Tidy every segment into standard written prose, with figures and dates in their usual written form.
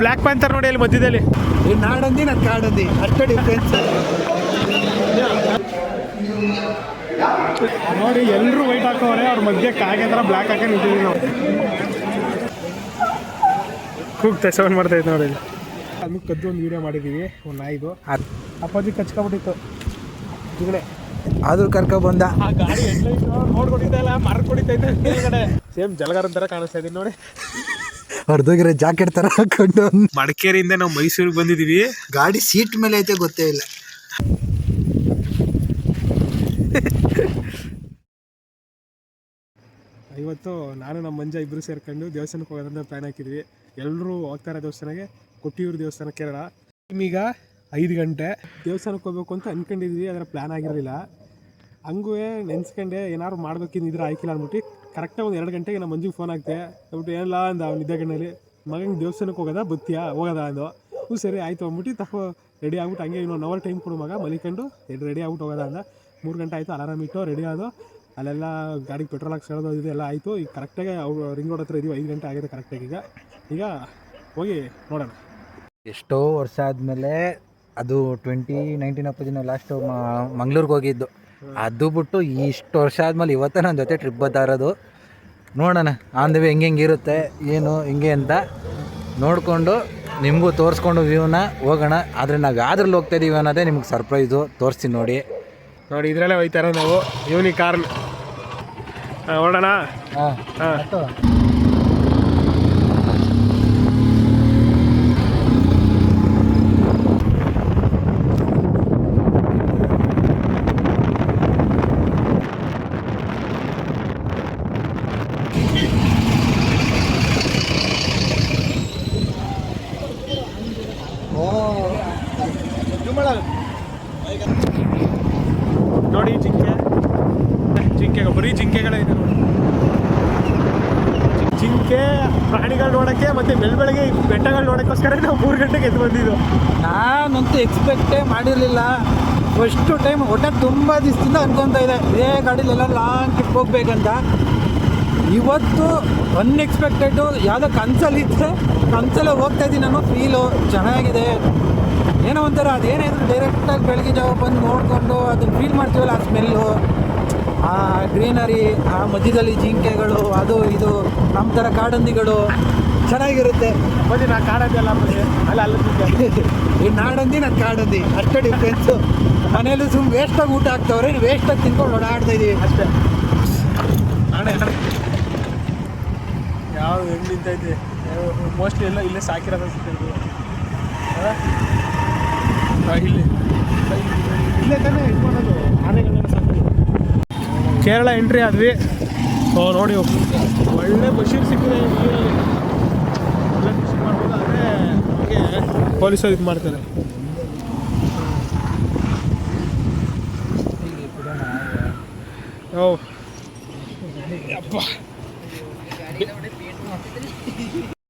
Black panther ನೋಡಿ ಅಲ್ಲಿ ಮಧ್ಯದಲ್ಲಿ. ಈ ನಾಡಂದಿ ನನ್ನ ಕಾಡಂದಿ ಅಷ್ಟೇ ಡಿಫ್ರೆನ್ಸ್. ನೋಡಿ ಎಲ್ಲರೂ ವೈಟ್ ಹಾಕೋರೆ, ಅವ್ರ ಮಧ್ಯೆ ಕಾಗೆ ಥರ ಬ್ಲ್ಯಾಕ್ ಹಾಕಿ ನಿಂತಿದ್ದೀವಿ ನಾವು. ಕೂಗ್ತಾ ಸೌಂಡ್ ಮಾಡ್ತಾ ಇತ್ತು ನೋಡಿ. ಅದನ್ನು ಕದ್ದು ಒಂದು ವೀಡಿಯೋ ಮಾಡಿದ್ದೀವಿ. ಒಂದು ನಾಯಿದು ಅಪ್ಪಾಜಿ ಕಚ್ಕೊಬಿಟ್ಟಿತ್ತು ಈಗಡೆ, ಆದ್ರೂ ಕರ್ಕೊಬಂದ. ಆ ಗಾಡಿ ಹೆಡ್ಲೈಟ್ ನೋಡ್ಕೊಂಡಿದ್ದಲ್ಲ ಮರ ಕೊಡಿತೈತೆ ಕಡೆ. ಸೇಮ್ ಜಲಗಾರ ಥರ ಕಾಣಿಸ್ತಾ ಇದ್ದೀನಿ ನೋಡಿ. ಹೊರದೋಗಿರೋ ಜಾಕೆಟ್ ಥರ ಹಾಕೊಂಡು. ಮಡಿಕೇರಿಯಿಂದ ನಾವು ಮೈಸೂರಿಗೆ ಬಂದಿದ್ದೀವಿ. ಗಾಡಿ ಸೀಟ್ ಮೇಲೆ ಐತೆ ಗೊತ್ತೇ ಇಲ್ಲ. ಇವತ್ತು ನಾನು ನಮ್ಮ ಮಂಜ ಇಬ್ಬರು ಸೇರ್ಕೊಂಡು ದೇವಸ್ಥಾನಕ್ಕೆ ಹೋಗೋದಂತ ಪ್ಲ್ಯಾನ್ ಹಾಕಿದ್ವಿ. ಎಲ್ಲರೂ ಹೋಗ್ತಾರೆ ದೇವಸ್ಥಾನಕ್ಕೆ. ಕೊಟ್ಟಿಯೂರು ದೇವಸ್ಥಾನ ಕೇರಳ. ಈಗ 5 ಗಂಟೆ ದೇವಸ್ಥಾನಕ್ಕೆ ಹೋಗ್ಬೇಕು ಅಂತ ಅಂದ್ಕೊಂಡಿದ್ವಿ, ಅದರ ಪ್ಲ್ಯಾನ್ ಆಗಿರಲಿಲ್ಲ. ಹಂಗೂ ನೆನ್ಸ್ಕೊಂಡೆ ಏನಾದ್ರು ಮಾಡ್ಬೇಕಿದ್ರೆ ಆಯ್ಕಿಲ್ಲ ಅಂದ್ಬಿಟ್ಟು ಕರೆಕ್ಟಾಗಿ ಒಂದು 2 ಗಂಟೆಗೆ ನಮ್ಮ ಮಂಜಿಗೆ ಫೋನ್ ಆಗ್ತೆ ಅಂದ್ಬಿಟ್ಟು ಏನಿಲ್ಲ ಅಂದ ಅವ್ನು ನಿದ್ದೆಗಣ್ಣಲ್ಲಿ. ಮಗಂಗೆ ದೇವಸ್ಥಾನಕ್ಕೆ ಹೋಗೋದಾ ಬತ್ತೀಯಾ ಹೋಗೋದ ಅಂದು. ಹ್ಞೂ ಸರಿ ಆಯಿತು ಅಂದ್ಬಿಟ್ಟು ರೆಡಿ ಆಗ್ಬಿಟ್ಟು ಹಂಗೆ ಇನ್ನೊಂದು ಅವರ್ ಟೈಮ್ ಕೊಡು ಮಗ ಮಲಿಕೊಂಡು ರೆಡಿ ಆಗ್ಬಿಟ್ಟು ಹೋಗೋದ ಅಂದ. 3 ಗಂಟೆ ಆಯಿತು, ಅಲಾರಾಮ್ ಇಟ್ಟು ರೆಡಿ ಆದೋ. ಅಲ್ಲೆಲ್ಲ ಗಾಡಿಗೆ ಪೆಟ್ರೋಲ್ ಹಾಕಿ ಸೇಳೋದು ಇದೆಲ್ಲ ಆಯಿತು. ಈಗ ಕರೆಕ್ಟಾಗಿ ರಿಂಗ್ ರೋಡ್ ಹತ್ರ ಇದೀವಿ. 5 ಗಂಟೆ ಆಗಿದೆ ಕರೆಕ್ಟಾಗಿ. ಈಗ ಹೋಗಿ ನೋಡೋಣ. ಎಷ್ಟೋ ವರ್ಷ ಆದಮೇಲೆ ಅದು 2019 ಅಪ್ಪಜಿನ ಲಾಸ್ಟು ಮಂಗ್ಳೂರಿಗೆ ಹೋಗಿದ್ದು. ಅದು ಬಿಟ್ಟು ಇಷ್ಟು ವರ್ಷ ಆದಮೇಲೆ ಇವತ್ತೇ ನನ್ನ ಜೊತೆ ಟ್ರಿಪ್ ಬರ್ತಾ ಇರೋದು. ನೋಡೋಣ ಆನ್ ದ ವೇ ಹೆಂಗೆ ಏನು ಹಿಂಗೆ ಅಂತ ನೋಡಿಕೊಂಡು ನಿಮಗೂ ತೋರಿಸ್ಕೊಂಡು ವ್ಯೂನ ಹೋಗೋಣ. ಆದರೆ ನಾವು ಯಾವ್ದ್ರಲ್ಲಿ ಹೋಗ್ತಾ ಇದ್ದೀವಿ ಅನ್ನೋದೇ ನಿಮ್ಗೆ ಸರ್ಪ್ರೈಸು. ತೋರಿಸ್ತೀನಿ ನೋಡಿ. ಇದರಲ್ಲೇ ಹೋಯ್ತಾರ ನಾವು ಯೂನಿಕ್ ಕಾರ್ ಓಡೋಣ. ಹಾಂ ಹಾಂ ನೋಡಿ ಜಿಂಕೆ ಬರೀ ಜಿಂಕೆಗಳೇ ಇದೆ ನೋಡಿ. ಜಿಂಕೆ ಪ್ರಾಣಿಗಳು ನೋಡೋಕ್ಕೆ ಮತ್ತು ಬೆಳಗ್ಗೆ ಬೆಟ್ಟಗಳು ನೋಡೋಕ್ಕೋಸ್ಕರ ನಾವು 3 ಗಂಟೆಗೆ ಎದ್ದು ಬಂದಿದ್ದು. ನಾನಂತೂ ಎಕ್ಸ್ಪೆಕ್ಟೇ ಮಾಡಿರಲಿಲ್ಲ. ಫಸ್ಟು ಟೈಮ್ ಒಟ್ಟು ತುಂಬ ದಿವಸದಿಂದ ಅನ್ಕೊತಾ ಇದೆ ಇದೇ ಗಾಡೀಲೆಲ್ಲ ಲಾಂಗ್ ಟ್ರಿಪ್ ಹೋಗ್ಬೇಕಂತ. ಇವತ್ತು ಅನ್ಎಕ್ಸ್ಪೆಕ್ಟೆಡು ಯಾವುದೋ ಕನಸಲ್ಲಿದ್ದರೆ ಕನಸಲ್ಲೇ ಹೋಗ್ತಾ ಇದ್ದೀನಿ ಅನ್ನೋ ಫೀಲು ಚೆನ್ನಾಗಿದೆ. ಏನೋ ಒಂಥರ ಅದೇನಿದ್ರು ಡೈರೆಕ್ಟಾಗಿ ಬೆಳಗ್ಗೆ ಜಾವ ಬಂದು ನೋಡಿಕೊಂಡು ಅದನ್ನು ಫೀಲ್ ಮಾಡ್ತೀವಲ್ಲ, ಆ ಸ್ಮೆಲ್ಲು, ಆ ಗ್ರೀನರಿ, ಆ ಮಧ್ಯದಲ್ಲಿ ಜಿಂಕೆಗಳು, ಅದು ಇದು ನಮ್ಮ ಥರ ಕಾಡಂದಿಗಳು ಚೆನ್ನಾಗಿರುತ್ತೆ. ಬನ್ನಿ ನಾ ಕಾಡಂದಿ ಅಲ್ಲ ಈ ನಾಡಂದಿ ನನ್ನ ಕಾಡಂದಿ ಅಷ್ಟೇ ಡಿಫ್ರೆನ್ಸು. ಮನೇಲಿ ಸುಮ್ಮನೆ ವೇಸ್ಟಾಗಿ ಊಟ ಹಾಕ್ತವ್ರೆ, ವೇಸ್ಟಾಗಿ ತಿನ್ಕೊಂಡು ಓಡಾಡ್ತಾ ಇದ್ದೀವಿ ಅಷ್ಟೇ. ಯಾವ ಹೆಂಗೆ ನಿಂತೈತೆ ಮೋಸ್ಟ್ಲಿ ಎಲ್ಲ ಇಲ್ಲೇ ಸಾಕಿರೋದು ಅನ್ಸುತ್ತೆ. ಇಲ್ಲೇ ತಾನೇ ಇಟ್ಕೊಳ್ಳೋದು ಆನೆಗಳನ್ನ ಸಾಕು. ಕೇರಳ ಎಂಟ್ರಿ ಆದ್ವಿ. ನೋಡಿ ಒಳ್ಳೆ ಬಶೀರ್ ಸಿಕ್ಕಿದೆ. ಒಳ್ಳೆ ಫಿಶಿಂಗ್ ಮಾಡ್ಬೋದು. ಆದರೆ ನಮಗೆ ಪೊಲೀಸರು ಇದು ಮಾಡ್ತಾರೆ. ಓ ಅಪ್ಪ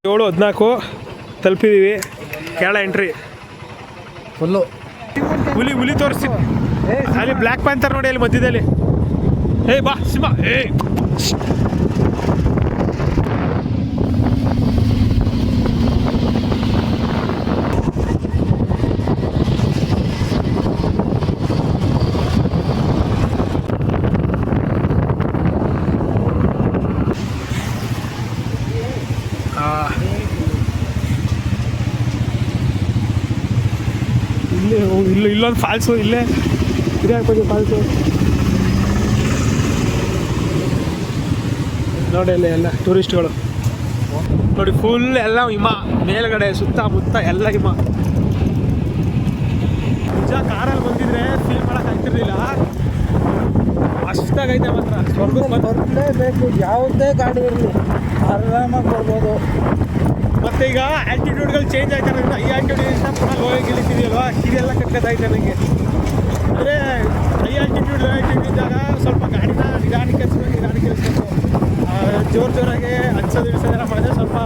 7:14 ತಲುಪಿದ್ದೀವಿ. ಕೇರಳ ಎಂಟ್ರಿ ಫುಲ್ಲು ಹುಲಿ ತೋರಿಸಿ. ಅಲ್ಲಿ ಬ್ಲ್ಯಾಕ್ ಪ್ಯಾಂಥರ್ ನೋಡಿ ಅಲ್ಲಿ ಮಧ್ಯದಲ್ಲಿ. ಬಾ ಸಿಂಹ. ಇಲ್ಲೊಂದು ಫಾಲ್ಸು, ಇಲ್ಲೇ ಇದೆ ಆಗ್ಬೋದು ಫಾಲ್ಸು ನೋಡಿ. ಅಲ್ಲಿ ಎಲ್ಲ ಟೂರಿಸ್ಟ್ಗಳು ನೋಡಿ. ಫುಲ್ ಎಲ್ಲ ಹಿಮ ಮೇಲ್ಗಡೆ ಸುತ್ತಮುತ್ತ ಎಲ್ಲ ಹಿಮ. ನಿಜ ಕಾರಲ್ಲಿ ಬಂದಿದ್ರೆ ಫೀಲ್ ಮಾಡೋಕೆ ಆಗ್ತಿರ್ಲಿಲ್ಲ. ಅಷ್ಟಾಗೈತೆ ಮಾತ್ರ. ಬರಲೇಬೇಕು. ಯಾವುದೇ ಗಾಡಿ ಇರಲಿ ಆರಾಮಾಗಿ ಬರ್ಬೋದು. ಮತ್ತು ಈಗ ಆ್ಯಲ್ಟಿಟ್ಯೂಡ್ಗಳು ಚೇಂಜ್ ಆಯ್ತಾರೋದ್ರಿಂದ ಈ ಆ್ಯಲ್ಟಿಟ್ಯೂಡಿಂದ ಪುನಃ ಲೋ ಗಿಳಿತಿದೆಯಲ್ವಾ, ಇದೆಲ್ಲ ಕಟ್ಕೊತಾಯ್ತು ನನಗೆ. ಅಂದರೆ ಹೈ ಆಲ್ಟಿಟ್ಯೂಡ್ ಲೋ ಆಲ್ಟಿಟ್ಯೂಡ್ ಇದ್ದಾಗ ಸ್ವಲ್ಪ ಗಾಡಿನ ನಿಧಾನಕ್ಕೆ ಇಳಿಸ್ಬೇಕು. ಜೋರಾಗಿ ಹನ್ಸೋದು ಇಳಿಸೋದೆಲ್ಲ ಮಾಡಿದ್ರೆ ಸ್ವಲ್ಪ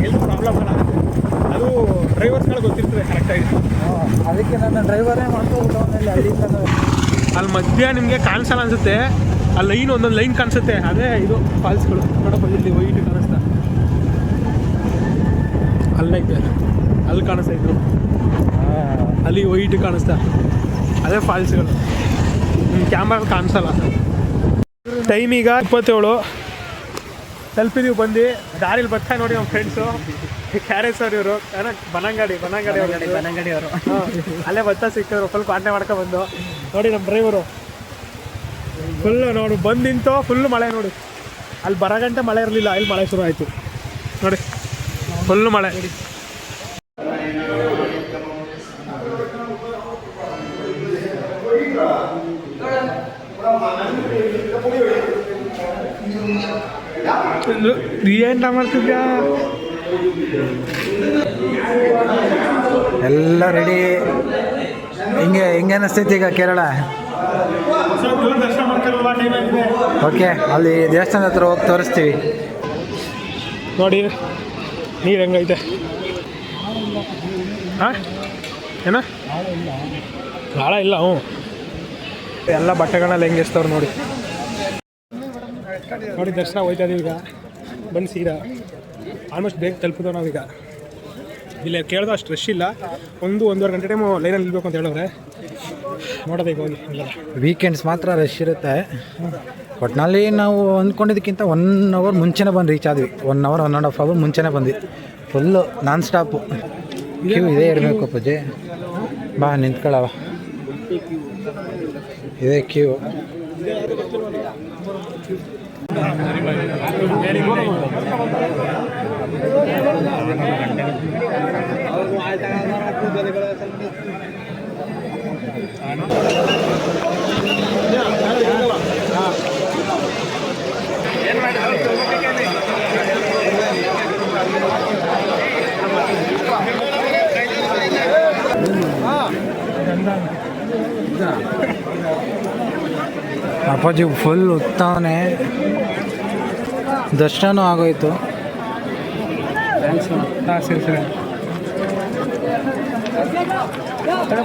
ಹೆಲ್ತ್ ಪ್ರಾಬ್ಲಮ್ಗಳಾಗುತ್ತೆ. ಅದು ಡ್ರೈವರ್ಸ್ಗಳು ಗೊತ್ತಿರ್ತದೆ ಕರೆಕ್ಟಾಗಿ. ಅದಕ್ಕೆ ನನ್ನ ಡ್ರೈವರೇ ಮಾಡ್ಕೋಬಿಟ್ಟು ಅಲ್ಲಿ ಮಧ್ಯ ನಿಮಗೆ ಕಾಣಿಸಲ್ಲ ಅನಿಸುತ್ತೆ. ಆ ಲೈನ್ ಒಂದೊಂದು ಲೈನ್ ಕಾಣಿಸುತ್ತೆ, ಅದೇ ಇದು ಫಾಲ್ಸ್ಗಳು. ನೋಡಪ್ಪ ಇಲ್ಲಿ ವೈಟ್ ಕಾಣಿಸ್ತಾ ಅಲ್ಲೈತೆ. ಅಲ್ಲಿ ಕಾಣಿಸ್ತಾ ಇದ್ರು, ಅಲ್ಲಿ ವೈಟ್ ಕಾಣಿಸ್ತಾ, ಅದೇ ಫಾಲ್ಸ್ಗಳು. ಕ್ಯಾಮ್ರಾ ಕಾಣಿಸಲ್ಲ. ಟೈಮ್ ಈಗ 27. ತಲುಪಿದೀವಿ, ಬಂದು ದಾರಿಲಿ ಬರ್ತಾ ನೋಡಿ ನಮ್ಮ ಫ್ರೆಂಡ್ಸು ಕ್ಯಾರೇಜ್ ಅವ್ರು, ಇವರು ಬನಂಗಡಿ ಅವರು ಅಲ್ಲೇ ಬರ್ತಾ ಸಿಕ್ಕಿದ್ರು. ಫುಲ್ ಕಾಂಟೆ ಮಾಡ್ಕೊಂಡು ಬಂದು ನೋಡಿ ನಮ್ಮ ಡ್ರೈವರು ಫುಲ್ಲು ನೋಡಿ ಬಂದು ನಿಂತು ಫುಲ್ಲು ಮಳೆ ನೋಡಿ. ಅಲ್ಲಿ ಬರಗಂಟೆ ಮಳೆ ಇರಲಿಲ್ಲ, ಇಲ್ಲಿ ಮಳೆ ಶುರು ಆಯಿತು ನೋಡಿ, ಫುಲ್ಲು ಮಳೆ. ಏನ್ ಮಾಡ್ತಿದ್ಯಾ? ಎಲ್ಲ ರೆಡಿ. ಹಿಂಗೆ ಅನ್ನಿಸ್ತೈತಿ ಈಗ ಕೇರಳ. ಓಕೆ, ಅಲ್ಲಿ ದೇವಸ್ಥಾನದ ಹತ್ರ ಹೋಗಿ ತೋರಿಸ್ತೀವಿ ನೋಡಿ ನೀರು ಹೆಂಗೈತೆ. ಹಾಂ ಏನ ನಾಳ ಇಲ್ಲ. ಹ್ಞೂ, ಎಲ್ಲ ಬಟ್ಟೆಗಳನ್ನ ಹೆಂಗೆ ಎಸ್ತವ್ರು ನೋಡಿ. ನೋಡಿ ದರ್ಶನ ಹೋಯ್ತಾ ಇದೀವಿ ಈಗ. ಬಂದು ಸೀದಾ ಆಲ್ಮೋಸ್ಟ್ ಬೇಗ ತಲುಪಿದೋ ನಾವೀಗ. ಇಲ್ಲಿ ಕೇಳಿದ್ರೆ ಅಷ್ಟು ರಶ್ ಇಲ್ಲ. 1-1.5 ಗಂಟೆ ಟೈಮು ಲೈನಲ್ಲಿ ನಿಲ್ಬೇಕು ಅಂತ ಹೇಳಿದ್ರೆ ನೋಡೋದೀಗ ಹೋಗಿ. ವೀಕೆಂಡ್ಸ್ ಮಾತ್ರ ರಶ್ ಇರುತ್ತೆ. ಒಟ್ಟಿನಲ್ಲಿ ನಾವು ಅಂದ್ಕೊಂಡಿದ್ದಕ್ಕಿಂತ 1 ಅವರ್ ಮುಂಚೆನೇ ಬಂದು ರೀಚ್ ಆದ್ವಿ. 1 ಅವರ್ 1.5 ಅವರ್ ಮುಂಚೆನೇ ಬಂದ್ವಿ. ಫುಲ್ಲು ನಾನ್ ಸ್ಟಾಪು ಕ್ಯೂ ಇದೇ ಇರಬೇಕು. ಅಪ್ಪಾಜಿ ಬಾ ನಿಂತ್ಕೊಳ್ಳವ, ಇದೇ ಕ್ಯೂ. ಅಪ್ಪಾಜಿ ಫುಲ್ ಉತ್ತಾನೆ. ದರ್ಶನ ಆಗೋಯ್ತು. ಹಾಂ ಸರಿ ಸರಿ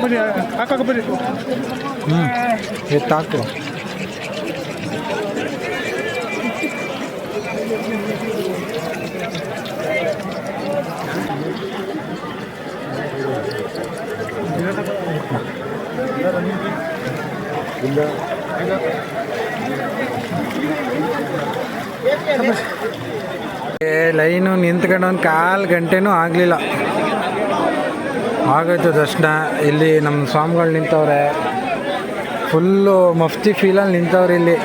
ಬನ್ನಿ, ಹಾಕಾಕ ಬನ್ನಿ. ಎತ್ತಾಕು. ಲೈನು ನಿಂತ್ಕೊಂಡು 1/4 ಗಂಟೆನೂ ಆಗಲಿಲ್ಲ. ಆಗೋಯ್ತು ದರ್ಶನ. ಇಲ್ಲಿ ನಮ್ಮ ಸ್ವಾಮಿಗಳು ನಿಂತವ್ರೆ, ಫುಲ್ಲು ಮಫ್ತಿ ಫೀಲಲ್ಲಿ ನಿಂತವ್ರೆ ಇಲ್ಲಿ.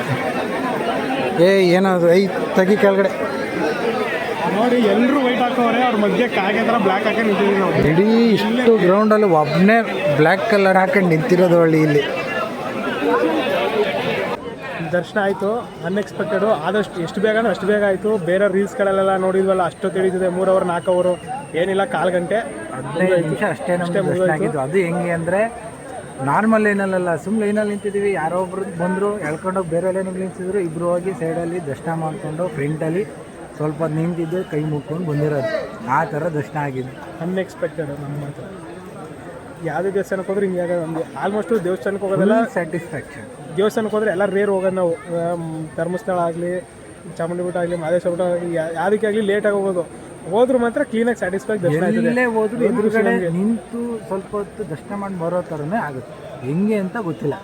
ಏನದು ತೆಗಿ ಕೆಳಗಡೆ ನೋಡಿ. ಎಲ್ಲರೂ ವೈಟ್ ಹಾಕೋರೆ, ಅವ್ರ ಮಧ್ಯೆ ಕಾಗೆ ಥರ ಬ್ಲ್ಯಾಕ್ ಹಾಕಿ ನಿಂತಿದ್ದೀವಿ ನಾವು. ಇಡೀ ಇಷ್ಟು ಗ್ರೌಂಡಲ್ಲಿ ಒಬ್ಬನೇ ಬ್ಲ್ಯಾಕ್ ಕಲರ್ ಹಾಕೊಂಡು ನಿಂತಿರೋದು ಹಳ್ಳಿ ಇಲ್ಲಿ. ದರ್ಶನ ಆಯಿತು, ಅನ್ಎಕ್ಸ್ಪೆಕ್ಟೆಡು. ಆದಷ್ಟು ಎಷ್ಟು ಬೇಗ ಅಂದರೆ ಅಷ್ಟು ಬೇಗ ಆಯಿತು. ಬೇರೆ ರೀಲ್ಸ್ಗಳಲ್ಲೆಲ್ಲ ನೋಡಿದ್ವಲ್ಲ, ಅಷ್ಟೊತ್ತು ಹಿಡಿದಿದೆ 3 ಅವರ್ 4 ಅವರು, ಏನಿಲ್ಲ 1/4 ಗಂಟೆ 15 ನಿಮಿಷ ಅಷ್ಟೇ ನಮಗೆ ಆಗಿದ್ದು. ಅದು ಹೆಂಗೆ ಅಂದರೆ ನಾರ್ಮಲ್ ಲೈನಲ್ಲ, ಸುಮ್ಮನೆ ಲೈನಲ್ಲಿ ನಿಂತಿದ್ದೀವಿ. ಯಾರೋ ಒಬ್ರು ಬಂದರು, ಎಳ್ಕೊಂಡೋಗಿ ಬೇರೆ ಲೈನಿಗೆ ನಿಂತಿದ್ರು. ಇಬ್ಬರು ಹೋಗಿ ಸೈಡಲ್ಲಿ ದರ್ಶನ ಮಾಡಿಕೊಂಡು ಫ್ರಂಟಲ್ಲಿ ಸ್ವಲ್ಪ ನಿಂತಿದ್ದು ಕೈ ಮುಕ್ಕೊಂಡು ಬಂದಿರೋದು. ಆ ಥರ ದರ್ಶನ ಆಗಿದ್ದು ಅನ್ಎಕ್ಸ್ಪೆಕ್ಟೆಡ್. ನಮ್ಮ ಮಾತ್ರ ಯಾವುದೇ ದೇವಸ್ಥಾನಕ್ಕೆ ಹೋದ್ರೆ ಹಿಂಗೆ ಆಗೋದು. ನಮಗೆ ಆಲ್ಮೋಸ್ಟು ದೇವಸ್ಥಾನಕ್ಕೆ ಹೋಗೋದೆಲ್ಲ ಸ್ಯಾಟಿಸ್ಫ್ಯಾಕ್ಷನ್. ದೇವಸ್ಥಾನಕ್ಕೆ ಹೋದರೆ ಎಲ್ಲ ರೇರ್ ಹೋಗೋದು ನಾವು. ಧರ್ಮಸ್ಥಳ ಆಗಲಿ, ಚಾಮುಂಡಿ ಬೆಟ್ಟ ಆಗಲಿ, ಮಹದೇಶ್ವರ ಬೆಟ್ಟ ಆಗಲಿ, ಯಾವುದಕ್ಕೆ ಆಗಲಿ ಲೇಟಾಗಿ ಹೋಗೋದು. ಹೋದ್ರು ಮಾತ್ರ ಕ್ಲೀನಾಗಿ ಸ್ಯಾಟಿಸ್ಫೈ ದರ್ಶನ ಎಲ್ಲೇ ಹೋದ್ರು ಎದುರುಗಡೆ ನಿಂತು ಸ್ವಲ್ಪ ಹೊತ್ತು ದರ್ಶನ ಮಾಡಿ ಬರೋ ಥರನೇ ಆಗುತ್ತೆ. ಹೆಂಗೆ ಅಂತ ಗೊತ್ತಿಲ್ಲ.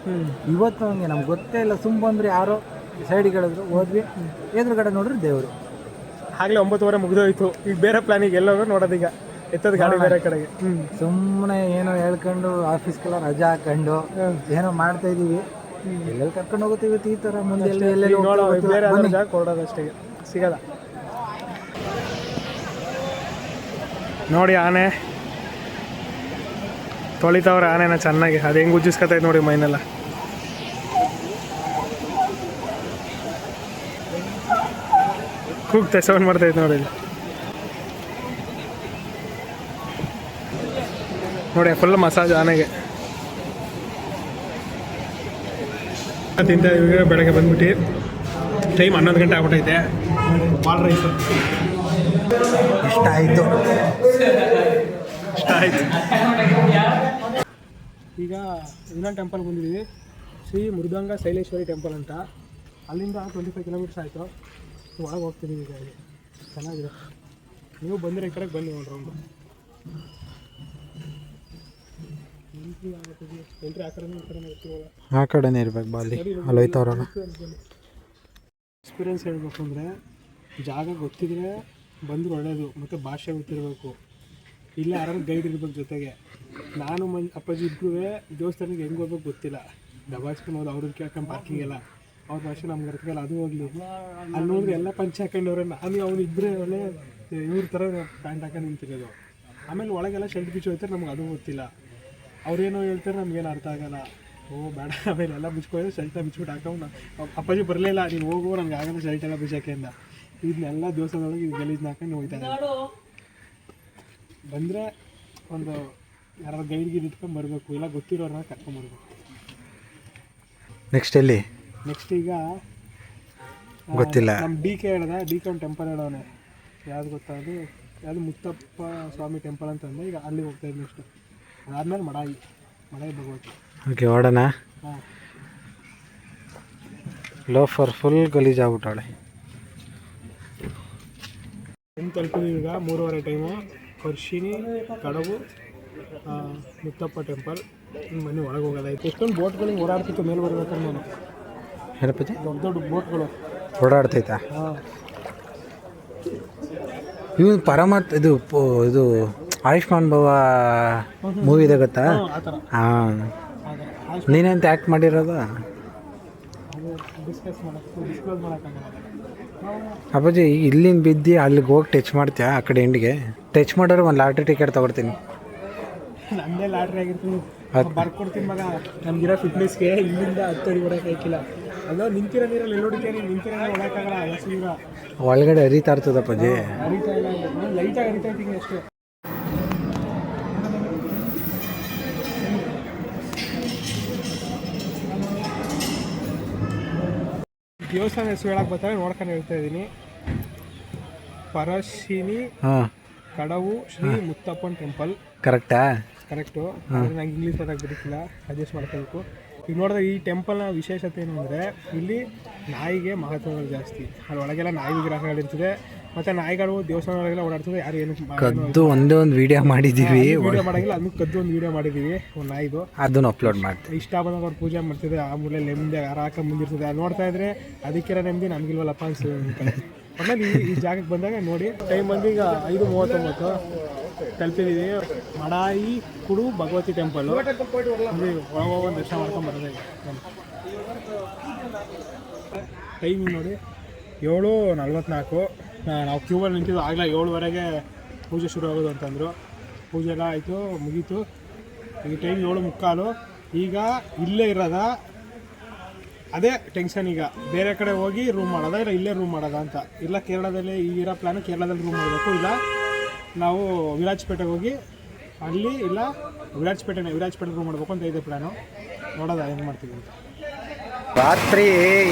ಇವತ್ತು ಹಂಗೆ ನಮ್ಗೆ ಗೊತ್ತೇ ಇಲ್ಲ. ಸುಮ್ಮ ಬಂದರೆ ಯಾರೋ ಸೈಡಿಗೆ ಹೇಳಿದ್ರು, ಹೋದ್ವಿ, ಎದುರುಗಡೆ ನೋಡ್ರಿ ದೇವರು. ಆಗಲೇ 9 ಮುಗಿದೋಯ್ತು. ಈಗ ಬೇರೆ ಪ್ಲಾನಿಗೆ ಎಲ್ಲೋದ್ರು ನೋಡೋದೀಗ ಎತ್ತದ ಗಾಡಿ ಬೇರೆ ಕಡೆಗೆ. ಸುಮ್ಮನೆ ಏನೋ ಹೇಳ್ಕೊಂಡು ಆಫೀಸ್ಗೆಲ್ಲ ರಜಾ ಹಾಕೊಂಡು ಏನೋ ಮಾಡ್ತಾ ಇದ್ದೀವಿ. ಎಲ್ಲೆಲ್ಲಿ ಕರ್ಕೊಂಡು ಹೋಗುತ್ತೀವಿ ಈ ಥರ. ಮುಂದೆ ಎಲ್ಲೆಲ್ಲಿ ಬೇರೆ ಜಾಗ ಕೊಡೋದಷ್ಟೇ, ಸಿಗಲ್ಲ. ನೋಡಿ ಆನೆ ತೊಳಿತಾವ್ರೆ. ಆನೆನ ಚೆನ್ನಾಗಿ ಅದು ಹೆಂಗೆ ಉಜ್ಜಿಸ್ಕೊತೈತೆ ನೋಡಿ ಮೈನೆಲ್ಲ. ಕೂಗ್ತೈತೆ, ಸೌಂಡ್ ಮಾಡ್ತೈತೆ ನೋಡಿ. ನೋಡಿ ಫುಲ್ ಮಸಾಜ್ ಆನೆಗೆ. ತಿಂತ ಬೆಳಗ್ಗೆ ಬಂದ್ಬಿಟ್ಟು ಟೈಮ್ 11 ಗಂಟೆ ಆಗ್ಬಿಟ್ಟೈತೆ. ಬಾಲ್ ರೈಸು ಇಷ್ಟ ಆಯಿತು. ಈಗ ಇನ್ನೊಂದು ಟೆಂಪಲ್ ಬಂದಿದ್ದೀವಿ, ಶ್ರೀ ಮೃದಂಗ ಶೈಲೇಶ್ವರಿ ಟೆಂಪಲ್ ಅಂತ. ಅಲ್ಲಿಂದ 25 ಕಿಲೋಮೀಟರ್ಸ್ ಆಯಿತು. ಒಳಗೆ ಹೋಗ್ತಿದ್ದೀವಿ ಈಗ. ಇಲ್ಲಿ ಚೆನ್ನಾಗಿದೆ. ನೀವು ಬಂದಿರೋ ಈ ಕಡೆಗೆ ಬನ್ನಿ ನೋಡಿ ರೌಂಡು. ಎಂಟ್ರಿ ಆ ಕಡೆ ಆ ಕಡೆನೇ ಇರ್ಬೇಕು ಬಾಲಿ ಅಲ್ಲಿ ಹೋಯ್ತವ್ರಲ್ಲ. ಎಕ್ಸ್ಪೀರಿಯನ್ಸ್ ಹೇಳ್ಬೇಕು ಅಂದರೆ ಜಾಗ ಗೊತ್ತಿದ್ರೆ ಬಂದ್ರೆ ಒಳ್ಳೆಯದು, ಮತ್ತು ಭಾಷೆ ಗೊತ್ತಿರಬೇಕು, ಇಲ್ಲ ಯಾರು ಗೈಡ್ ಇರ್ಬೇಕು ಜೊತೆಗೆ. ನಾನು ಅಪ್ಪಾಜಿ ಇಬ್ಬರೂ ದೇವಸ್ಥಾನಕ್ಕೆ ಹೆಂಗೆ ಹೋಗ್ಬೇಕು ಗೊತ್ತಿಲ್ಲ, ದಬಾಯಿಸ್ಕೊಂಡು ಹೋದ ಅವ್ರನ್ನ ಕೇಳ್ಕೊಂಡು ಪಾರ್ಕಿಂಗ್ ಎಲ್ಲ ಅವ್ರ ಭಾಷೆ ನಮ್ಗೆ ಅರ್ಥಗಲ್ಲ. ಅದು ಹೋಗಲಿ, ಅಲ್ಲಿ ನೋಡಿದ್ರೆ ಎಲ್ಲ ಪಂಚ ಹಾಕೊಂಡವ್ರೆ, ನಾನು ಅವ್ನು ಇಬ್ಬರೇ ಒಳ್ಳೆ ಇವ್ರ ಥರ ಪ್ಯಾಂಟ್ ಹಾಕೊಂಡು ನಿಂತಿರೋದು. ಆಮೇಲೆ ಒಳಗೆಲ್ಲ ಶರ್ಟ್ ಬಿಚ್ಚು ಹೋಗ್ತಾರೆ, ನಮ್ಗೆ ಅದು ಗೊತ್ತಿಲ್ಲ. ಅವ್ರೇನೋ ಹೇಳ್ತಾರೆ ನಮ್ಗೇನು ಅರ್ಥ ಆಗಲ್ಲ. ಓ ಬೇಡ, ಆಮೇಲೆ ಎಲ್ಲ ಬಿಚ್ಕೋದ್ರೆ ಶರ್ಟ ಬಿಚ್ಬಿಟ್ಟು ಹಾಕೊಂಡು ಅಪ್ಪಾಜಿ ಬರಲಿಲ್ಲ, ನೀನು ಹೋಗು ನನಗೆ ಆಗಲ್ಲ ಶರ್ಟ್ ಎಲ್ಲ ಬಿಚ್ಚೋಕೆ ಅಂದ. ಇದನ್ನೆಲ್ಲ ದೇವಸ್ಥಾನದೊಳಗೆ ಇದು ಗಲೀಜನ್ನ ಹಾಕೊಂಡು ಹೋಗ್ತಾ ಇದ್ದಾರೆ. ಬಂದರೆ ಒಂದು ಯಾರು ಗೈಡ್ಗೆ ಇಟ್ಕೊಂಡು ಬರಬೇಕು, ಇಲ್ಲ ಗೊತ್ತಿರೋರನ್ನ ಕರ್ಕೊಂಬರ್ಬೇಕು. ನೆಕ್ಸ್ಟ್ ಎಲ್ಲಿ? ನೆಕ್ಸ್ಟ್ ಈಗ ಗೊತ್ತಿಲ್ಲ. ನಮ್ಮ ಡಿ ಕೆ ಹೇಳ್ದ, ಡಿ ಕೆ ಒಂದು ಟೆಂಪಲ್ ಹೇಳೋನೆ, ಯಾವ್ದು ಗೊತ್ತಾದು, ಯಾವುದು ಮುತ್ತಪ್ಪ ಸ್ವಾಮಿ ಟೆಂಪಲ್ ಅಂತಂದೆ. ಈಗ ಅಲ್ಲಿ ಹೋಗ್ತಾ ಇದ್ದು ನೆಕ್ಸ್ಟ್. ಅದಾದ್ಮೇಲೆ ಮಡಾಯಿ ಭಗವತಿ. ಓಕೆ, ಹೊಡೋಣ. ಹಾಂ, ಲೋಫರ್ ಫುಲ್ ಗಲೀಜ್ ಆಗ್ಬಿಟ್ಟಾಳೆ. ಹೆಂಗೆ ತಲುಪಿದ್ವಿ ಈಗ 3:30 ಟೈಮು. ವರ್ಷಿನಿ, ಕಡವು, ಮುತ್ತಪ್ಪ ಟೆಂಪಲ್. ಮನೆ ಒಳಗೆ ಹೋಗೋದಾಯ್ತು. ಎಷ್ಟೊಂದು ಬೋಟ್ಗಳು ಹಿಂಗೆ ಓಡಾಡ್ತಿತ್ತು ಮೇಲೆ ಬರ್ಬೇಕಾದ್ರೆ. ನಾನು ಏನಪ್ಪಜಿ ದೊಡ್ಡ ದೊಡ್ಡ ಬೋಟ್ಗಳು ಓಡಾಡ್ತೈತಾ? ಹಾಂ, ಇವನು ಪರಮಾತ್ ಇದು ಇದು ಆಯುಷ್ಮಾನ್ ಭವ ಮೂವಿ ಇದೆ ಗೊತ್ತಾ? ಆ ಥರ ಹಾಂ, ನೀನಂತ ಆ್ಯಕ್ಟ್ ಮಾಡಿರೋದು. ಅದು ಡಿಸ್ಕಸ್ ಮಾಡೋಕ್ಕಾಗಲ್ಲ. ಅಪ್ಪಾಜಿ ಇಲ್ಲಿಂದ ಬಿದ್ದು ಅಲ್ಲಿಗೆ ಹೋಗಿ ಟಚ್ ಮಾಡ್ತೀಯಾ? ಆ ಕಡೆ ಎಂಡಿಗೆ ಟಚ್ ಮಾಡೋರು ಒಂದು ಲಾಟ್ರಿ ಟಿಕೆಟ್ ತೊಗೊಡ್ತೀನಿ. ನಮ್ಮದೇ ಲಾಟ್ರಿ ಆಗಿರ್ತೀನಿ, ಬರ್ಕೊಡ್ತೀನಿ ಮಗ. ನಮಗಿರೋ ಫಿಟ್ನೆಸ್ಗೆ ಇಲ್ಲಿಂದ 10 ಅಡಿ ಹೊಡೋಕ್ಕಾಗಿಲ್ಲ. ಅಲ್ಲೋ ನಿಂತಿರೋ ನೀರಲ್ಲಿ ಎಲ್ಲಿ ಹೊಡಿತೀನಿ, ನಿಂತಿರೋ ನೀರು ಹೊಡೋಕ್ಕಾಗಲ್ಲ. ನೀರ ಒಳಗಡೆ ಹರಿತಾ ಇರ್ತದಪ್ಪಾಜಿ. ಹರಿತಾ ಇಲ್ಲ, ಲೈಟಾಗಿ ಹರಿತಾ ಇದ್ದೀನಿ ಅಷ್ಟೇ. ದೇವಸ್ಥಾನ ಹೆಸರು ಹೇಳಕ್ಕೆ ಬರ್ತಾರೆ, ನೋಡ್ಕೊಂಡು ಹೇಳ್ತಾ ಇದ್ದೀನಿ. ಪರಶಿನಿ ಕಡವು ಶ್ರೀ ಮುತ್ತಪ್ಪನ್ ಟೆಂಪಲ್. ಕರೆಕ್ಟಾ? ಕರೆಕ್ಟು. ನಂಗೆ ಇಂಗ್ಲೀಷ್ ಓದಕ್ಕೆ ಬರೀತಿಲ್ಲ, ಅಡ್ಜಸ್ಟ್ ಮಾಡ್ಕೋಬೇಕು. ಈಗ ನೋಡಿದ್ರೆ ಈ ಟೆಂಪಲ್ನ ವಿಶೇಷತೆ ಏನು ಅಂದರೆ, ಇಲ್ಲಿ ನಾಯಿಗೆ ಮಹತ್ವಗಳು ಜಾಸ್ತಿ. ಅಲ್ಲಿ ಒಳಗೆಲ್ಲ ನಾಯಿ ವಿಗ್ರಹಗಳಿರ್ತದೆ, ಮತ್ತು ನಾಯಿಗಳು ದೇವಸ್ಥಾನ ಒಳಗೆಲ್ಲ ಓಡಾಡ್ತದೆ. ಯಾರು ಏನು ಕದ್ದು ಒಂದೇ ಒಂದು ವಿಡಿಯೋ ಮಾಡಿದ್ದೀವಿ, ವಿಡಿಯೋ ಮಾಡೋಂಗಿಲ್ಲ. ಅದನ್ನು ಕದ್ದು ಒಂದು ವಿಡಿಯೋ ಮಾಡಿದ್ದೀವಿ, ಒಂದು ನಾಯಿದು. ಅದನ್ನು ಅಪ್ಲೋಡ್ ಮಾಡ್ತೀವಿ. ಇಷ್ಟ ಬಂದಾಗ ಅವ್ರು ಪೂಜೆ ಮಾಡ್ತಿದ್ರೆ, ಆ ಮೂಲೆ ನೆಮ್ಮದಿ ಯಾರು ಹಾಕೊಂಡು ಮುಂದಿರ್ತದೆ. ಅದು ನೋಡ್ತಾ ಇದ್ರೆ ಅದಕ್ಕಿರೋ ನೆಮ್ಮದಿ ನಮಗಿಲ್ವಲ್ಲಪ್ಪ ಅನ್ಸ್ತದೆ. ಆಮೇಲೆ ಈ ಜಾಗಕ್ಕೆ ಬಂದಾಗ ನೋಡಿ, ಟೈಮ್ ಬಂದು ಈಗ 5:39 ತಲುಪಿದ್ದೀವಿ. ಮಡಾಯಿ ಕುಡು ಭಗವತಿ ಟೆಂಪಲ್ಲು. ಅಂದರೆ ಒಳಗೋಗಿ ದರ್ಶನ ಮಾಡ್ಕೊಂಡು ಬರೋದೇ. ಟೈಮಿಂಗ್ ನೋಡಿ 7:44. ನಾವು ಕ್ಯೂಬಲ್ಲಿ ನಿಂತಿದ್ದು ಆಗಲೇ 7:00ವರೆಗೆ ಪೂಜೆ ಶುರು ಆಗೋದು ಅಂತಂದರು. ಪೂಜೆ ಎಲ್ಲ ಆಯಿತು, ಮುಗೀತು. ಈಗ ಟೈಮ್ 7:45. ಈಗ ಇಲ್ಲೇ ಇರೋದ, ಅದೇ ಟೆನ್ಷನ್. ಈಗ ಬೇರೆ ಕಡೆ ಹೋಗಿ ರೂಮ್ ಮಾಡೋದ, ಇಲ್ಲ ಇಲ್ಲೇ ರೂಮ್ ಮಾಡೋದ ಅಂತ. ಇಲ್ಲ ಕೇರಳದಲ್ಲಿ ಈಗಿರೋ ಪ್ಲ್ಯಾನು ಕೇರಳದಲ್ಲಿ ರೂಮ್ ಮಾಡಬೇಕು, ಇಲ್ಲ ನಾವು ವಿರಾಜಪೇಟೆಗೆ ಹೋಗಿ ಅಲ್ಲಿ, ಇಲ್ಲ ವಿರಾಜಪೇಟೆ ರೂಮ್ ಮಾಡಬೇಕು ಅಂತ ಇದೆ ಪ್ಲ್ಯಾನು. ನೋಡೋದ ಹೆಂಗೆ ಮಾಡ್ತೀವಿ ಅಂತ. ರಾತ್ರಿ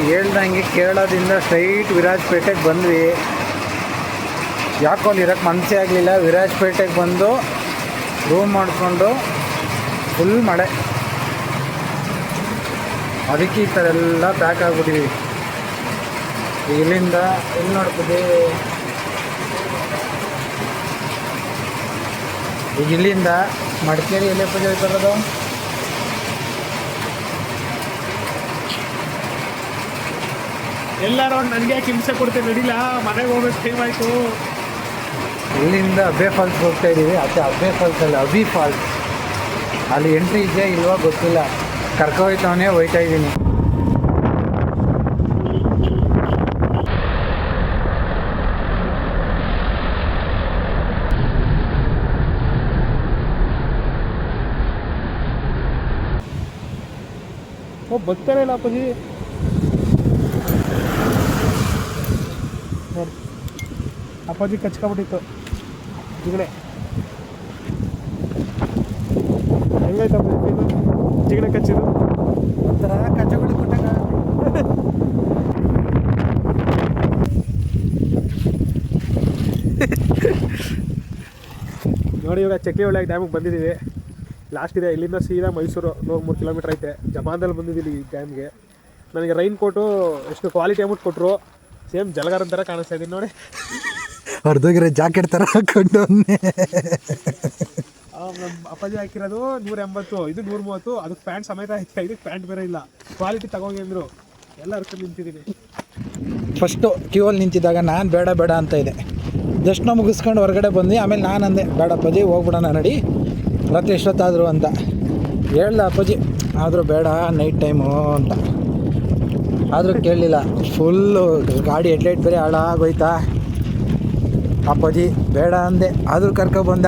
ಹೇಳ್ದಂಗೆ ಕೇರಳದಿಂದ ಸ್ಟ್ರೈಟ್ ವಿರಾಜಪೇಟೆಗೆ ಬಂದ್ವಿ. ಯಾಕೋ ಅಲ್ಲಿ ಇರೋಕ್ಕೆ ಮನಸ್ಸೇ ಆಗಲಿಲ್ಲ. ವಿರಾಜಪೇಟೆಗೆ ಬಂದು ರೂಮ್ ಮಾಡಿಕೊಂಡು ಫುಲ್ ಮಳೆ, ಅದಕ್ಕೆ ಈ ಥರ ಎಲ್ಲ ಪ್ಯಾಕ್ ಆಗಿಬಿಟ್ಟಿವಿ. ಇಲ್ಲಿಂದ ಎಲ್ಲಿ ನೋಡ್ತೀವಿ, ಈಗ ಇಲ್ಲಿಂದ ಮಡಿಕೇರಿ ಎಲ್ಲಿ ಪೂಜೆ ಹೋಗ್ತಾರದು? ಎಲ್ಲರೂ ನನಗೆ ಹಿಂಸೆ ಕೊಡ್ತೇವೆ, ನಡಿಲ್ಲ ಮನೆಗೆ ಹೋಗ್ಬೇಕು, ಟೈಮ್ ಆಯಿತು. ಇಲ್ಲಿಂದ ಅಬ್ಬೆ ಫಾಲ್ಸ್ ಹೋಗ್ತಾ ಇದ್ದೀವಿ. ಅದೇ ಅಬ್ಬೆ ಫಾಲ್ಸ್ ಅಲ್ಲ, ಅಬಿ ಫಾಲ್ಸ್. ಅಲ್ಲಿ ಎಂಟ್ರಿ ಇದೆಯಾ ಇಲ್ವಾ ಗೊತ್ತಿಲ್ಲ, ಕರ್ಕೊಯ್ತವನೇ ಹೋಯ್ತಾ ಇದ್ದೀನಿ. ಬರ್ತಾರೆ ಇಲ್ಲ ಅಪ್ಪಾಜಿ. ನೋಡಿ ಅಪ್ಪಾಜಿ ಕಚ್ಕೊಬಿಟ್ಟಿತ್ತು ಜಿಗಣೆ. ಹೆಂಗಾಯ್ತು ಅಪ್ಪಾಜಿ ಜಿಗಣೆ ಕಚ್ಚಿದ್ದು? ಒಂಥರ ಕಚ್ಚಗುಳಿ ಕೊಟ್ಟಾಗ. ನೋಡಿ ಇವಾಗ ಚಕ್ಲಿಹೊಳೆ ಡ್ಯಾಮಿಗೆ ಬಂದಿದ್ದೀವಿ. ಲಾಸ್ಟ್ ಇದೆ, ಇಲ್ಲಿಂದ ಸೀದಾ ಮೈಸೂರು 103 ಕಿಲೋಮೀಟ್ರ್ ಐತೆ. ಜಪಾನ್ದಲ್ಲಿ ಬಂದಿದ್ದೀವಿ ಈ ಡ್ಯಾಮ್ಗೆ. ನನಗೆ ರೈನ್ ಕೋಟು ಎಷ್ಟು ಕ್ವಾಲಿಟಿ ಅಮೌಂಟ್ ಕೊಟ್ಟರು, ಸೇಮ್ ಜಲಗಾರನ ಥರ ಕಾಣಿಸ್ತಾ ಇದ್ದೀನಿ ನೋಡಿ. ಹೊರದೋಗಿರೋ ಜಾಕೆಟ್ ಥರ ಹಾಕೊಂಡು ನಮ್ಮ ಅಪ್ಪಾಜಿ ಹಾಕಿರೋದು 180, ಇದು 130. ಅದಕ್ಕೆ ಪ್ಯಾಂಟ್ ಸಮೇತ ಐತೆ, ಇದಕ್ಕೆ ಪ್ಯಾಂಟ್ ಬೇರೆ ಇಲ್ಲ. ಕ್ವಾಲಿಟಿ ತಗೋಗಿ ಅಂದರು, ಎಲ್ಲ ಹರ್ಕೊಂಡು ನಿಂತಿದ್ದೀನಿ. ಫಸ್ಟು ಕ್ಯೂವಲ್ಲಿ ನಿಂತಿದ್ದಾಗ ನಾನು ಬೇಡ ಬೇಡ ಅಂತ ಇದೆ. ದರ್ಶನ ಮುಗಿಸ್ಕೊಂಡು ಹೊರಗಡೆ ಬಂದು ಆಮೇಲೆ ನಾನು ಅಂದೆ ಬೇಡ ಅಪ್ಪಾಜಿ ಹೋಗ್ಬಿಡೋಣ ನಡಿ, ರಾತ್ರಿ ಎಷ್ಟೊತ್ತಾದರು ಅಂತ ಹೇಳ್ದೆ ಅಪ್ಪಾಜಿ. ಆದರೂ ಬೇಡ ನೈಟ್ ಟೈಮು ಅಂತ, ಆದರೂ ಕೇಳಲಿಲ್ಲ. ಫುಲ್ಲು ಗಾಡಿ ಹೆಡ್ಲೈಟ್ ಬೇರೆ ಹಾಳಾಗೋಯ್ತಾ. ಅಪ್ಪಾಜಿ ಬೇಡ ಅಂದೆ, ಆದರೂ ಕರ್ಕೊಬಂದ.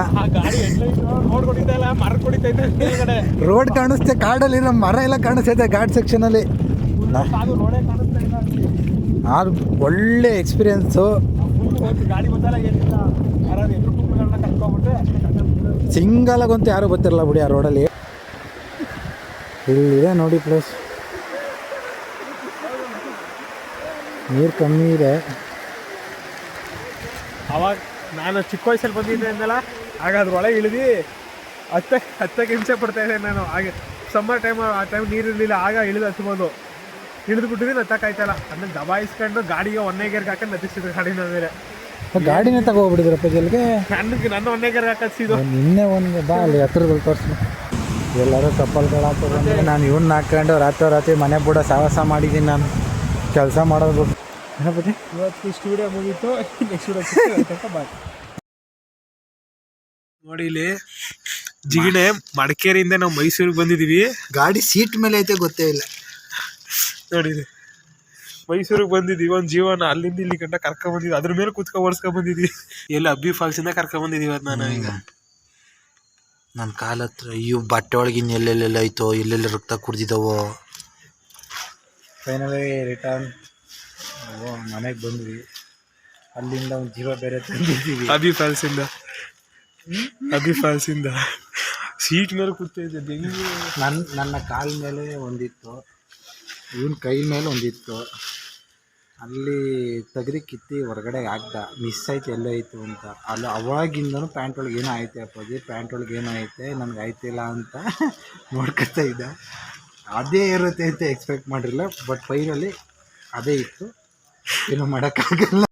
ರೋಡ್ ಕಾಣಿಸ್ತೆ, ಕಾಡಲ್ಲಿರೋ ಮರ ಎಲ್ಲ ಕಾಣಿಸ್ತೈತೆ ಘಾಟ್ ಸೆಕ್ಷನಲ್ಲಿ. ಅದು ಒಳ್ಳೆ ಎಕ್ಸ್ಪೀರಿಯೆನ್ಸು. ಸಿಂಗಲಾಗಂತೂ ಯಾರೂ ಗೊತ್ತಿರಲ್ಲ ಬಿಡಿ ಆ ರೋಡಲ್ಲಿ. ಇಲ್ಲಿದೆ ನೋಡಿ ಪ್ಲೇಸ್, ನೀರು ಕಮ್ಮಿ ಇದೆ. ಅವಾಗ ನಾನು ಚಿಕ್ಕ ವಯಸ್ಸಲ್ಲಿ ಬಂದಿದ್ದೆ ಅಂದಲ್ಲ, ಆಗ ಅದ್ರೊಳಗೆ ಇಳಿದು ಹತ್ತಕ್ಕೆ ಹಿಂಸೆ ಪಡ್ತಾಯಿದ್ದೆ ನಾನು. ಹಾಗೆ ಸಮ್ಮರ್ ಟೈಮ್, ಆ ಟೈಮ್ ನೀರು ಇರಲಿಲ್ಲ, ಆಗ ಇಳಿದು ಹತ್ಬೋದು. ಇಳಿದು ಬಿಟ್ಟಿದ್ದೀನಿ, ಹತ್ತಕ್ಕಾಯ್ತಲ್ಲ. ಆಮೇಲೆ ದಬಾಯಿಸ್ಕೊಂಡು ಗಾಡಿಗೆ 1 ಗೇರ್ಗೆ ಹಾಕೊಂಡು ಹತ್ತಿಸಿದ್ರು ಗಾಡಿನ ಮೇಲೆ. ಗಾಡಿನೇ ತಗೋಬಿಟ್ಟಿದ್ರಪ್ಪ ಜಲ್ಗೆ. ನನ್ನ 1 ಗೇರ್ಗೆ ಹಾಕಿಸಿದ್ದು. ನಿನ್ನೆ ಒಂದು ಬಾ ಅಲ್ಲಿ ಹತ್ರದಲ್ಲಿ ತೋರಿಸಿ. ಎಲ್ಲರೂ ಕಪ್ಪಲ್ಗಳು ಹಾಕೋದು, ನಾನು ಇವನ್ನ ಹಾಕೊಂಡು ರಾತ್ರಿ ಮನೆ ಬುಡ ಸಾಹಸ ಮಾಡಿದ್ದೀನಿ. ನಾನು ಕೆಲಸ ಮಾಡೋದು ಏನಪ್ಪಿ. ಇವತ್ತು ಇಷ್ಟು ವಿಡಿಯೋ ಮುಗೀತು, ನೆಕ್ಸ್ಟ್ ವಿಡಿಯೋ ಬಾಯ್. ನೋಡಿ ಇಲ್ಲಿ ಜಿಗಣೆ ಮಡಿಕೇರಿಯಿಂದ ನಾವು ಮೈಸೂರಿಗೆ ಬಂದಿದ್ದೀವಿ. ಗಾಡಿ ಸೀಟ್ ಮೇಲೆ ಐತೆ ಗೊತ್ತೇ ಇಲ್ಲ. ನೋಡಿ ಮೈಸೂರಿಗೆ ಬಂದಿದ್ದೀವಿ, ಒಂದು ಜೀವನ ಅಲ್ಲಿಂದ ಇಲ್ಲಿ ಗಂಟ ಕರ್ಕೊಂಬಂದಿದ್ವಿ, ಅದ್ರ ಮೇಲೆ ಕೂತ್ಕೊಂಡು ಓಡಿಸ್ಕೊಂಬಂದಿದ್ವಿ. ಎಲ್ಲ ಅಬ್ಬಿ ಫಾಲ್ಸಿಂದ ಕರ್ಕೊಂಬಂದಿದ್ದೀವಿ. ಅದು ನಾನು ಈಗ ನನ್ನ ಕಾಲ ಹತ್ರ ಇವು ಬಟ್ಟೆ ಒಳಗಿನ ಎಲ್ಲೆಲ್ಲೆಲ್ಲ ಐತೋ, ಎಲ್ಲೆಲ್ಲ ರಕ್ತ ಕುಡ್ದಿದ್ದಾವೋ. ಫೈನಲಿ ರಿಟರ್ನ್ ಮನೆಗೆ ಬಂದ್ವಿ. ಅಲ್ಲಿಂದ ಒಂದು ಜೀವ ಬೇರೆ ತಂದಿದ್ದೀವಿ ಅಬ್ಬಿ ಫಾಲ್ಸಿಂದ. ಸೀಟ್ ಮೇಲೆ ಕೂತಿದ್ದೆ. ನನ್ನ ಕಾಲ ಮೇಲೆ ಒಂದಿತ್ತು, ಇವನ ಕೈ ಮೇಲೆ ಒಂದಿತ್ತು. ಅಲ್ಲಿ ತೆಗ್ದು ಕಿತ್ತಿ ಹೊರಗಡೆ ಹಾಕ್ದ, ಮಿಸ್ ಆಯ್ತು ಎಲ್ಲೋ ಐತು ಅಂತ. ಅಲ್ಲಿ ಅವಾಗಿಂದನೂ ಪ್ಯಾಂಟ್ ಒಳಗೆ ಏನೋ ಐತೆ ಅಪ್ಪಾಜಿ, ಪ್ಯಾಂಟ್ ಒಳಗೆ ಏನೋ ಐತೆ, ನನಗೆ ಆಯ್ತಿಲ್ಲ ಅಂತ ನೋಡ್ಕೊತಾ ಇದ್ದ. ಅದೇ ಇರುತ್ತೆ ಅಂತ ಎಕ್ಸ್ಪೆಕ್ಟ್ ಮಾಡಿರಲಿಲ್ಲ, ಬಟ್ ಫೈನಲಿ ಅದೇ ಇತ್ತು. ಏನೂ ಮಾಡೋಕ್ಕಾಗಲ್ಲ.